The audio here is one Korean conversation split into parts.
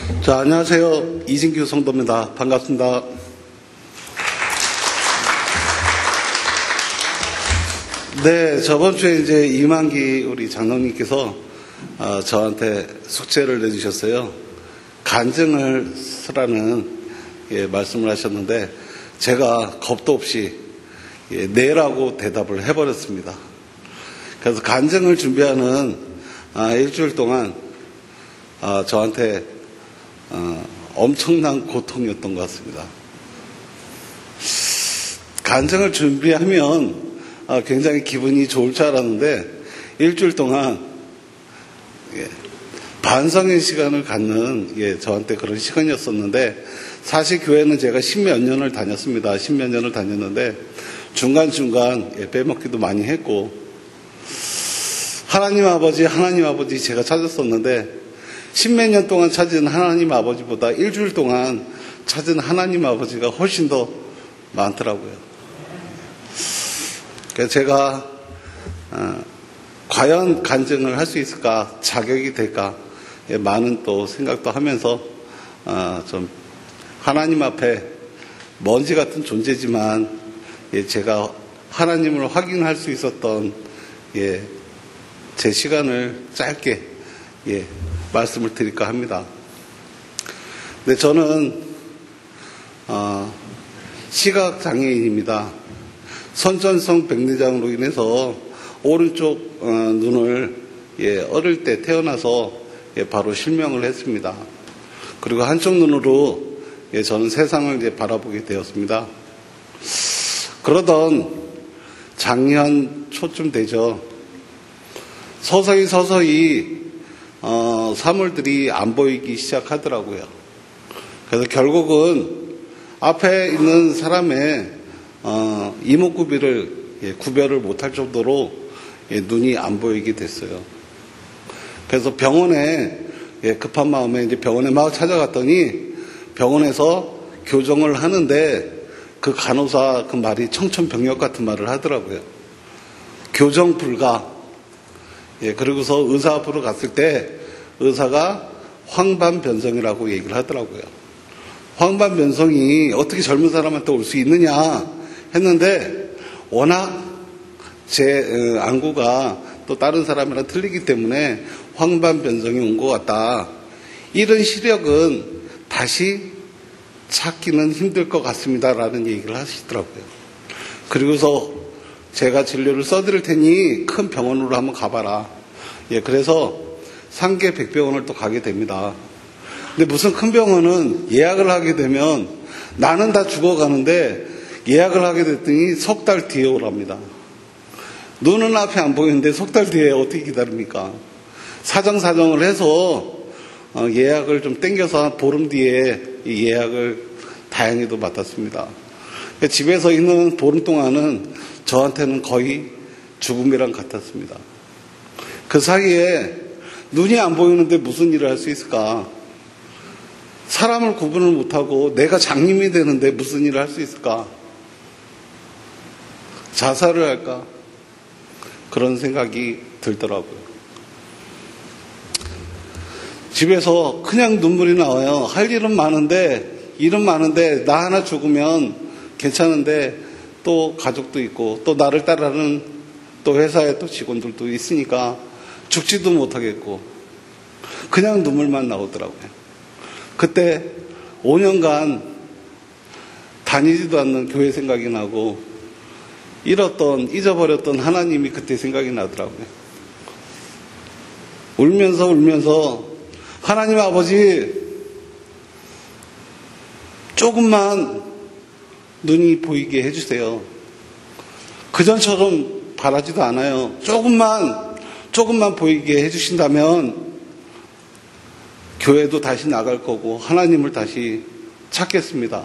자, 안녕하세요. 이진규 성도입니다. 반갑습니다. 네, 저번 주에 이제 이만기 우리 장로님께서 저한테 숙제를 내주셨어요. 간증을 쓰라는 말씀을 하셨는데 제가 겁도 없이 네라고 대답을 해버렸습니다. 그래서 간증을 준비하는 일주일 동안 저한테 엄청난 고통이었던 것 같습니다. 간증을 준비하면 굉장히 기분이 좋을 줄 알았는데 일주일 동안 반성의 시간을 갖는 저한테 그런 시간이었었는데, 사실 교회는 제가 십몇 년을 다녔습니다. 십몇 년을 다녔는데 중간중간 빼먹기도 많이 했고, 하나님 아버지 제가 찾았었는데 십몇 년 동안 찾은 하나님 아버지보다 일주일 동안 찾은 하나님 아버지가 훨씬 더 많더라고요. 그래서 제가 과연 간증을 할 수 있을까, 자격이 될까, 많은 또 생각도 하면서 좀 하나님 앞에 먼지 같은 존재지만 제가 하나님을 확인할 수 있었던 제 시간을 짧게 말씀을 드릴까 합니다. 근데 저는 시각장애인입니다. 선천성 백내장으로 인해서 오른쪽 눈을 어릴 때 태어나서 바로 실명을 했습니다. 그리고 한쪽 눈으로 저는 세상을 바라보게 되었습니다. 그러던 작년 초쯤 되죠. 서서히 사물들이 안 보이기 시작하더라고요. 그래서 결국은 앞에 있는 사람의 이목구비를 구별을 못할 정도로 눈이 안 보이게 됐어요. 그래서 병원에 급한 마음에 이제 병원에 막 찾아갔더니 병원에서 교정을 하는데 그 간호사 그 말이 청천벽력 같은 말을 하더라고요. 교정 불가. 그리고서 의사 앞으로 갔을 때 의사가 황반변성이라고 얘기를 하더라고요. 황반변성이 어떻게 젊은 사람한테 올 수 있느냐 했는데, 워낙 제 안구가 또 다른 사람이랑 틀리기 때문에 황반변성이 온 것 같다. 이런 시력은 다시 찾기는 힘들 것 같습니다라는 얘기를 하시더라고요. 그리고서 제가 진료를 써드릴 테니 큰 병원으로 한번 가봐라. 그래서 상계 백병원을 또 가게 됩니다. 근데 무슨 큰 병원은 예약을 하게 되면 나는 다 죽어가는데 예약을 하게 됐더니 석 달 뒤에 오랍니다. 눈은 앞에 안 보이는데 석 달 뒤에 어떻게 기다립니까? 사정을 해서 예약을 좀 땡겨서 보름 뒤에 예약을 다행히도 맡았습니다. 집에서 있는 보름 동안은 저한테는 거의 죽음이랑 같았습니다. 그 사이에 눈이 안 보이는데 무슨 일을 할 수 있을까? 사람을 구분을 못하고 내가 장님이 되는데 무슨 일을 할 수 있을까? 자살을 할까? 그런 생각이 들더라고요. 집에서 그냥 눈물이 나와요. 할 일은 많은데, 일은 많은데 나 하나 죽으면 괜찮은데 또 가족도 있고 또 나를 따르는 또 회사에 또 직원들도 있으니까 죽지도 못하겠고 그냥 눈물만 나오더라고요. 그때 5년간 다니지도 않는 교회 생각이 나고 잊어버렸던 하나님이 그때 생각이 나더라고요. 울면서 하나님 아버지, 조금만 눈이 보이게 해주세요. 그전처럼 바라지도 않아요. 조금만 보이게 해주신다면 교회도 다시 나갈 거고 하나님을 다시 찾겠습니다.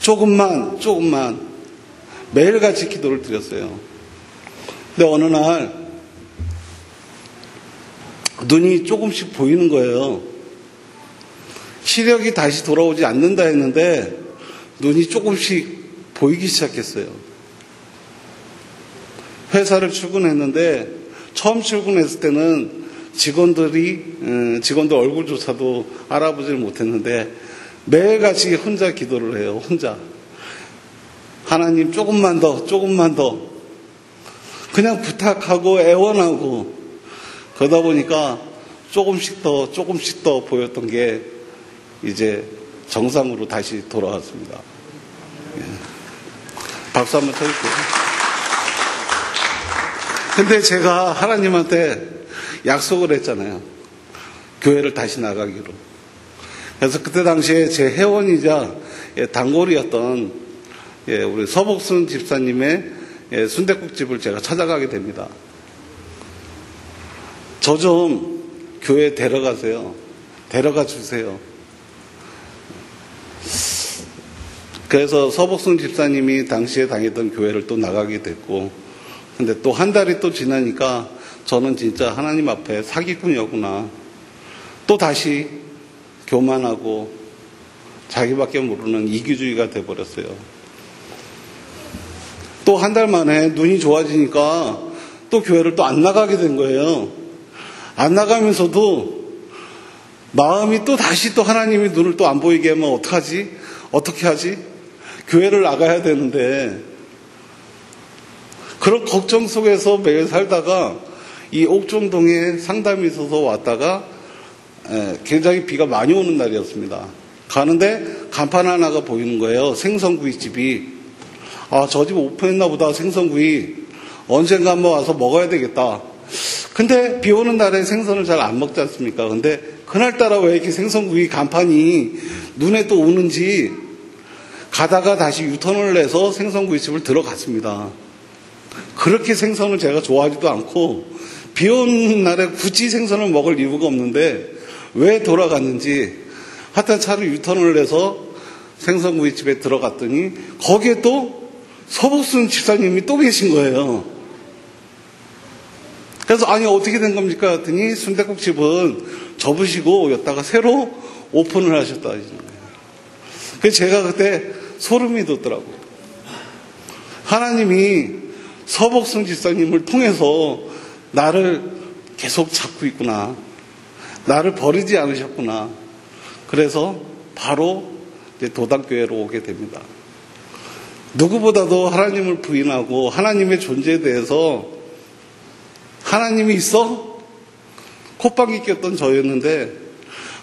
조금만 매일같이 기도를 드렸어요. 근데 어느 날 눈이 조금씩 보이는 거예요. 시력이 다시 돌아오지 않는다 했는데 눈이 조금씩 보이기 시작했어요. 회사를 출근했는데 처음 출근했을 때는 직원들 얼굴조차도 알아보질 못했는데 매일같이 혼자 기도를 해요. 혼자. 하나님 조금만 더 그냥 부탁하고 애원하고 그러다 보니까 조금씩 더 보였던 게 이제 정상으로 다시 돌아왔습니다. 예. 박수 한번 쳐주세요. 근데 제가 하나님한테 약속을 했잖아요. 교회를 다시 나가기로. 그래서 그때 당시에 제 회원이자 단골이었던 우리 서복순 집사님의 순댓국집을 제가 찾아가게 됩니다. 저 좀 교회에 데려가세요. 데려가 주세요. 그래서 서복순 집사님이 당시에 다니던 교회를 또 나가게 됐고, 근데 또 한 달이 또 지나니까 저는 진짜 하나님 앞에 사기꾼이었구나. 또 다시 교만하고 자기밖에 모르는 이기주의가 돼버렸어요. 또 한 달 만에 눈이 좋아지니까 또 교회를 또 안 나가게 된 거예요. 안 나가면서도 마음이 또 다시 또 하나님이 눈을 또 안 보이게 하면 어떡하지? 어떻게 하지? 교회를 나가야 되는데 그런 걱정 속에서 매일 살다가 이 옥정동에 상담이 있어서 왔다가 굉장히 비가 많이 오는 날이었습니다. 가는데 간판 하나가 보이는 거예요. 생선구이집이. 아, 저 집 오픈했나 보다. 생선구이. 언젠가 한번 와서 먹어야 되겠다. 근데 비 오는 날에 생선을 잘 안 먹지 않습니까? 근데 그날따라 왜 이렇게 생선구이 간판이 눈에 또 오는지 가다가 다시 유턴을 해서 생선구이집을 들어갔습니다. 그렇게 생선을 제가 좋아하지도 않고 비 오는 날에 굳이 생선을 먹을 이유가 없는데 왜 돌아갔는지 하여튼 차를 유턴을 해서 생선구이집에 들어갔더니 거기에 또 서복순 집사님이 또 계신 거예요. 그래서 아니 어떻게 된 겁니까? 했더니 순댓국집은 접으시고 여기다가 새로 오픈을 하셨다 하시는 거예요. 그래서 제가 그때 소름이 돋더라고요. 하나님이 서복순 집사님을 통해서 나를 계속 잡고 있구나. 나를 버리지 않으셨구나. 그래서 바로 도당교회로 오게 됩니다. 누구보다도 하나님을 부인하고 하나님의 존재에 대해서 하나님이 있어? 콧방귀 꼈던 저였는데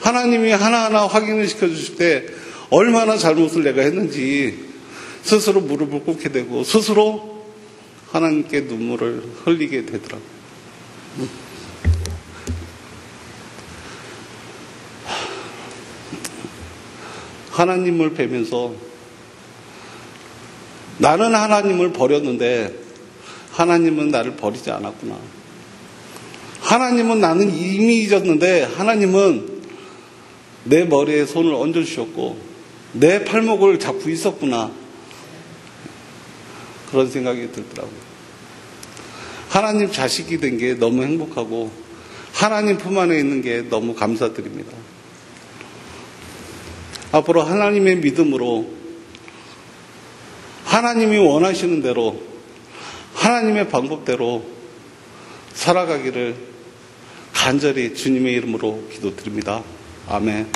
하나님이 하나하나 확인을 시켜주실 때 얼마나 잘못을 내가 했는지 스스로 무릎을 꿇게 되고 스스로 하나님께 눈물을 흘리게 되더라고요. 하나님을 뵈면서 나는 하나님을 버렸는데 하나님은 나를 버리지 않았구나. 하나님은 나는 이미 잊었는데 하나님은 내 머리에 손을 얹어주셨고 내 팔목을 잡고 있었구나. 그런 생각이 들더라고요. 하나님 자식이 된 게 너무 행복하고 하나님 품 안에 있는 게 너무 감사드립니다. 앞으로 하나님의 믿음으로 하나님이 원하시는 대로 하나님의 방법대로 살아가기를 간절히 주님의 이름으로 기도드립니다. 아멘.